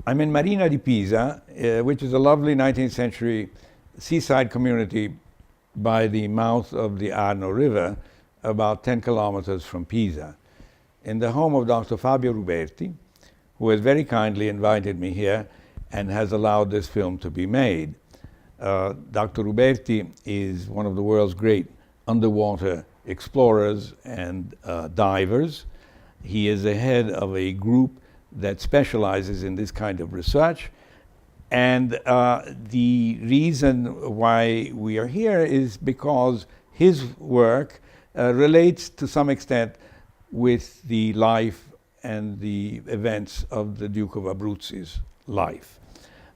I'm in Marina di Pisa, which is a lovely 19th century seaside community by the mouth of the Arno River, about 10 kilometers from Pisa, in the home of Dr. Fabio Ruberti, who has very kindly invited me here and has allowed this film to be made. Dr. Ruberti is one of the world's great underwater explorers and divers. He is the head of a group that specializes in this kind of research. And the reason why we are here is because his work relates to some extent with the life and the events of the Duke of Abruzzi's life.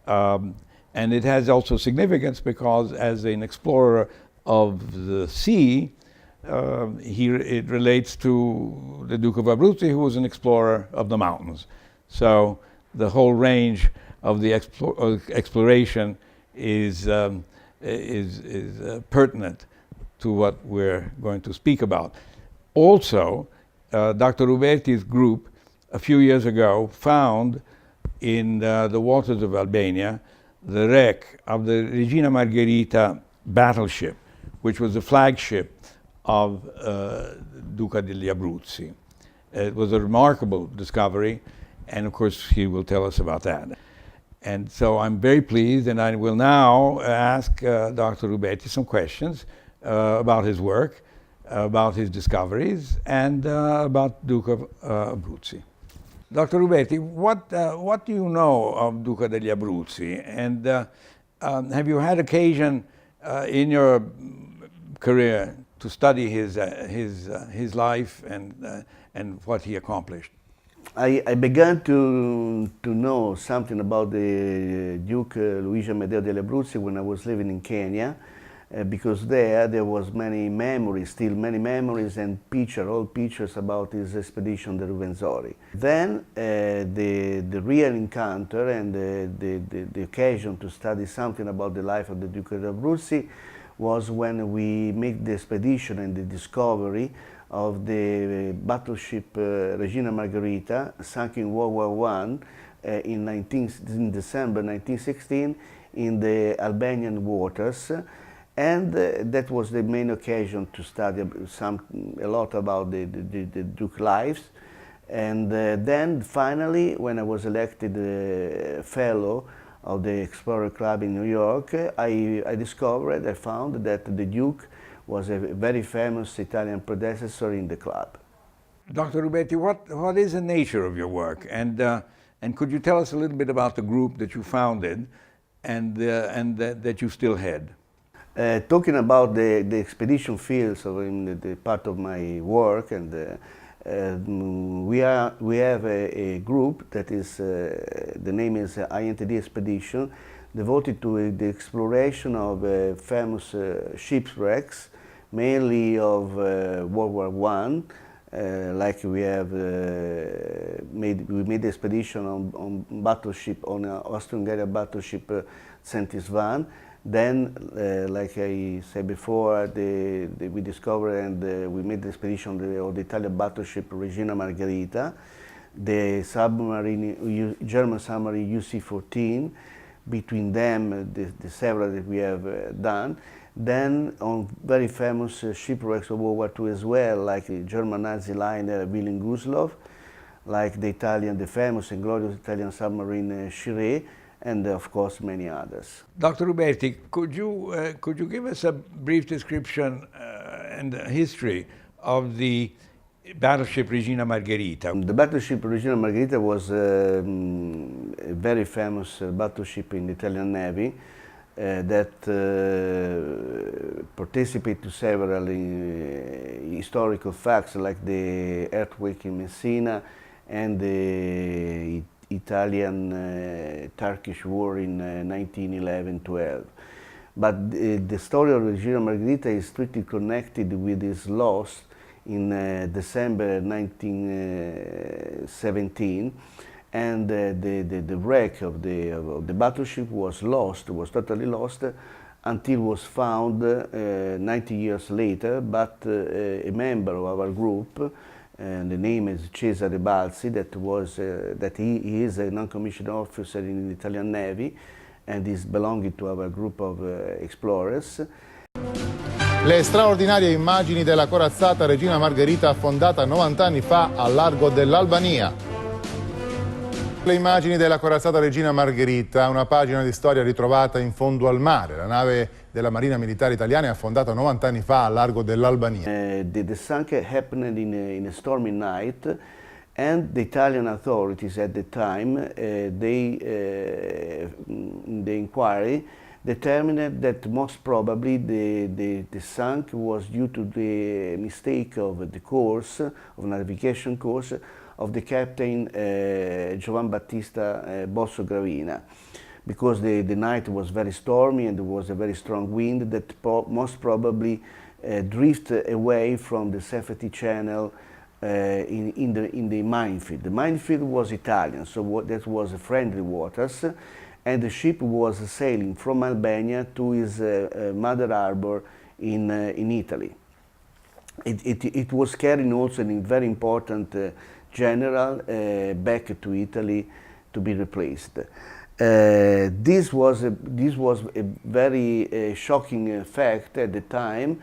And it has also significance because as an explorer of the sea, it relates to the Duke of Abruzzi, who was an explorer of the mountains. So the whole range of the exploration is pertinent to what we're going to speak about. Also, Dr. Ruberti's group a few years ago found in the waters of Albania the wreck of the Regina Margherita battleship, which was the flagship of Duca Degli Abruzzi. It was a remarkable discovery, and of course he will tell us about that. And so I'm very pleased, and I will now ask Dr. Ruberti some questions about his work, about his discoveries, and about Duca Abruzzi. Dr. Ruberti, what do you know of Duca degli Abruzzi? And have you had occasion in your career to study his life and what he accomplished? I began to know something about the Duke Luigi Amedeo degli Abruzzi when I was living in Kenya, because there was many memories, still many memories and old pictures about his expedition, the Ruvenzori. Then the real encounter and the occasion to study something about the life of the Duke of Abruzzi was when we made the expedition and the discovery of the battleship Regina Margherita, sunk in World War I in December 1916 in the Albanian waters. And that was the main occasion to study a lot about the Duke lives. And then finally, when I was elected fellow of the Explorer Club in New York, I found that the Duke was a very famous Italian predecessor in the club. Dr. Ruberti, what is the nature of your work? And could you tell us a little bit about the group that you founded and that you still head? Talking about the expedition fields of the part of my work, and we have a group that is the name is INTD Expedition, devoted to the exploration of famous shipwrecks, mainly of World War I. Like we made the expedition on Austro-Hungarian battleship Saint Isvan. Then, like I said before, we discovered and we made the expedition of the Italian battleship Regina Margherita, the German submarine UC-14, between them the several that we have done. Then on very famous shipwrecks of World War II as well, like the German Nazi liner Wilhelm Gustloff, like the famous and glorious Italian submarine Shire, and of course many others. Dr. Ruberti, could you give us a brief description and history of the battleship Regina Margherita? The battleship Regina Margherita was a very famous battleship in the Italian Navy that participated to several historical facts like the earthquake in Messina and the Italian-Turkish war in 1911-12. But the story of Regina Margherita is strictly connected with his loss in December 1917, and the wreck of the battleship was totally lost, until was found 90 years later. But a member of our group and the name is Cesare Balzi, that he is a non-commissioned officer in the Italian Navy and is belonging to our group of explorers. Le straordinarie immagini della corazzata Regina Margherita affondata 90 anni fa al largo dell'Albania. Le immagini della corazzata Regina Margherita, una pagina di storia ritrovata in fondo al mare. La nave della Marina Militare Italiana è affondata 90 anni fa al largo dell'Albania. The sunk happened in a stormy night, and the Italian authorities at the time, in the inquiry, determined that most probably the sunk was due to the mistake of the course, of navigation course, of the captain Giovan Battista Bosso Gravina, because the night was very stormy and there was a very strong wind that most probably drifted away from the safety channel in the minefield. The minefield was Italian, so that was friendly waters, and the ship was sailing from Albania to its mother harbor in Italy. It was carrying also a very important general back to Italy to be replaced. This was a very shocking fact at the time,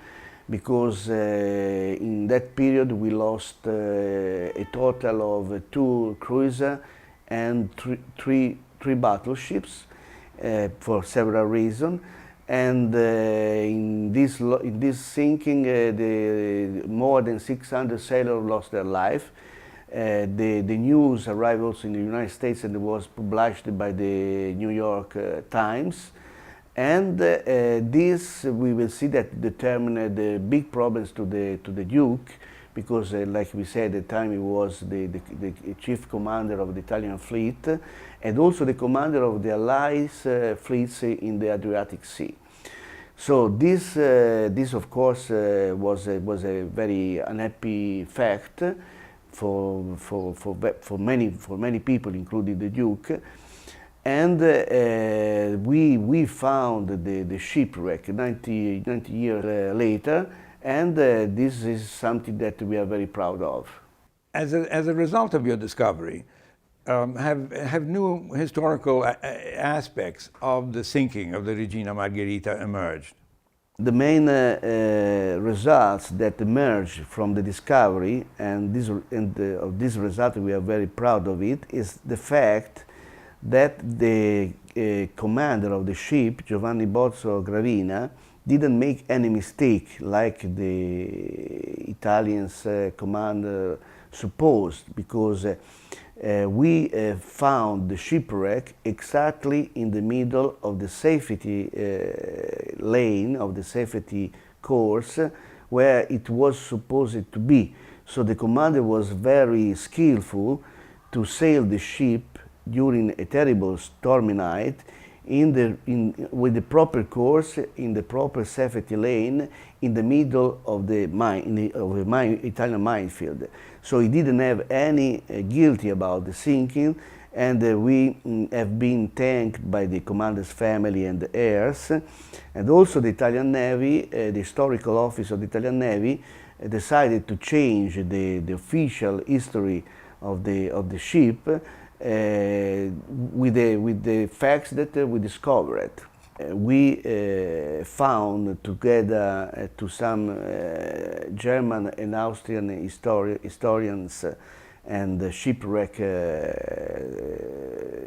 because in that period we lost a total of 2 cruisers and three battleships for several reasons. And in this sinking, more than 600 sailors lost their life. The news arrived also in the United States and was published by the New York Times. And this, we will see, that determined the big problems to the Duke, because like we said, at the time he was the chief commander of the Italian fleet, and also the commander of the Allies fleets in the Adriatic Sea. So this of course was a very unhappy fact for many people, including the Duke. And we found the shipwreck 90 years later, and this is something that we are very proud of. As a result of your discovery, have new historical aspects of the sinking of the Regina Margherita emerged? The main results that emerged from the discovery, and of this result we are very proud of it, is the fact that the commander of the ship, Giovanni Bozzo Gravina, didn't make any mistake like the Italians commander supposed, because we found the shipwreck exactly in the middle of the safety lane, of the safety course, where it was supposed to be. So the commander was very skillful to sail the ship during a terrible stormy night with the proper course, in the proper safety lane, in the middle of the Italian minefield. So he didn't have any guilty about the sinking, and we have been thanked by the commander's family and the heirs, and also the Italian Navy, the historical office of the Italian Navy, decided to change the official history of the ship with the facts that we discovered. We found, together to some German and Austrian historians and shipwreck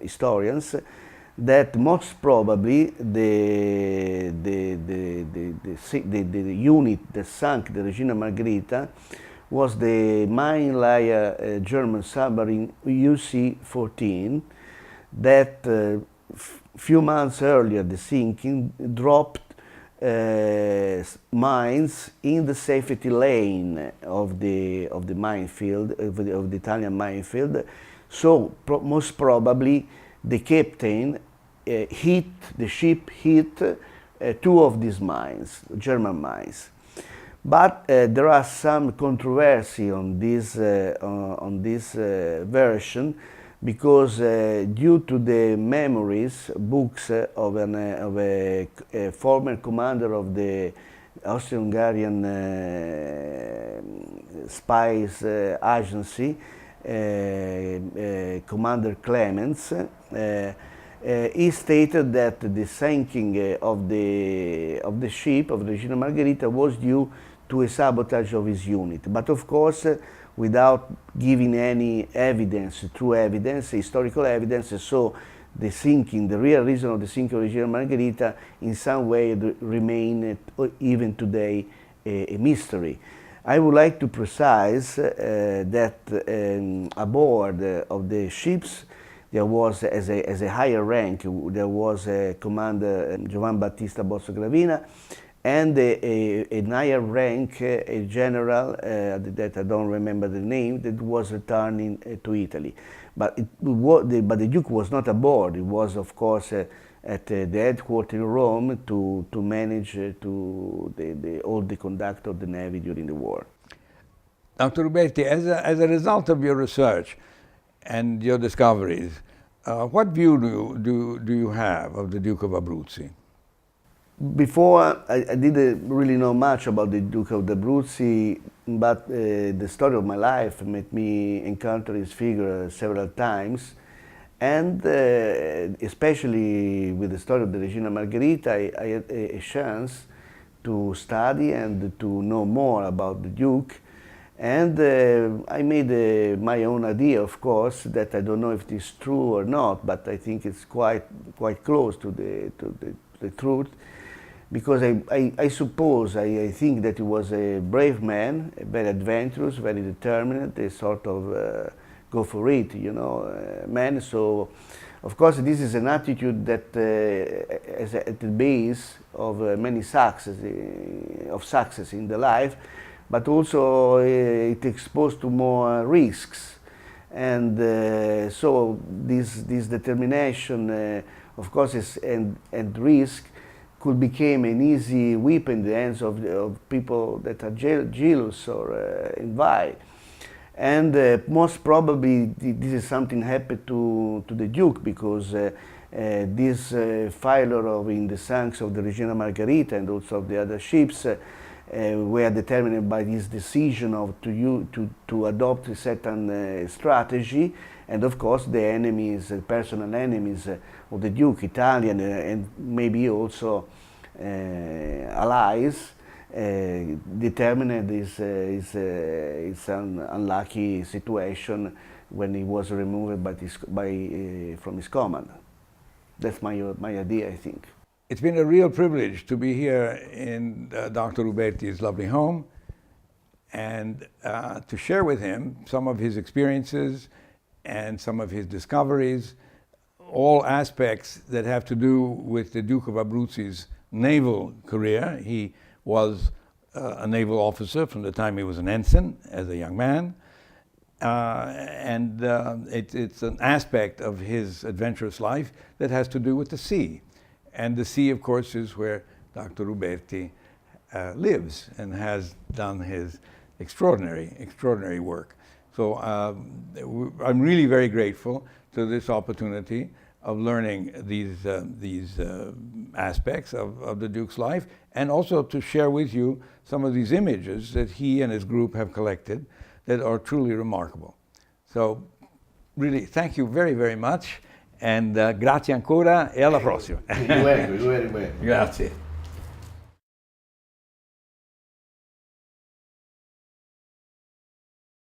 historians, that most probably the unit that sunk the Regina Margherita was the mine-layer German submarine UC-14 that few months earlier the sinking dropped mines in the safety lane of the minefield, of the Italian minefield. So most probably the captain the ship hit 2 of these mines, German mines. But there are some controversy on this version, because due to the memories, books of a former commander of the Austro-Hungarian spies agency, Commander Clements, he stated that the sinking of the ship, of the Regina Margherita, was due to a sabotage of his unit. But of course, without giving any evidence, true evidence, historical evidence, so the sinking, the real reason of the sinking of Regina Margherita in some way remain even today a mystery. I would like to precise that aboard of the ships there was, as a higher rank, there was a Commander Giovan Battista Bozzo Gravina, and a higher rank, a general, that I don't remember the name, that was returning to Italy. But the Duke was not aboard. He was, of course, at the headquarters in Rome to manage all the conduct of the Navy during the war. Dr. Ruberti, as a result of your research and your discoveries, what view do you have of the Duke of Abruzzi? Before, I didn't really know much about the Duke of Abruzzi, but the story of my life made me encounter his figure several times, and especially with the story of the Regina Margherita, I had a chance to study and to know more about the Duke, and I made my own idea, of course, that I don't know if it is true or not, but I think it's quite close to the truth. Because I suppose, I think that he was a brave man, very adventurous, very determined, a sort of go for it, you know, man. So, of course, this is an attitude that is at the base of many success in the life, but also it exposed to more risks. And so this determination, of course, and risk could become an easy weapon in the hands of people that are jealous or envy. And most probably this is something happened to the Duke, because this failure in the sanctions of the Regina Margherita and also of the other ships were determined by this decision to adopt a certain strategy. And of course the enemies, personal enemies of the Duke, Italian and maybe also allies, determined his unlucky situation when he was removed from his command. That's my idea, I think. It's been a real privilege to be here in Dr. Ruberti's lovely home and to share with him some of his experiences and some of his discoveries, all aspects that have to do with the Duke of Abruzzi's naval career. He was a naval officer from the time he was an ensign as a young man, and it's an aspect of his adventurous life that has to do with the sea. And the sea, of course, is where Dr. Ruberti lives and has done his extraordinary work. So I'm really very grateful to this opportunity of learning these aspects of the Duke's life, and also to share with you some of these images that he and his group have collected that are truly remarkable. So really, thank you very, very much, and grazie ancora e alla prossima. Very, very, very. Grazie.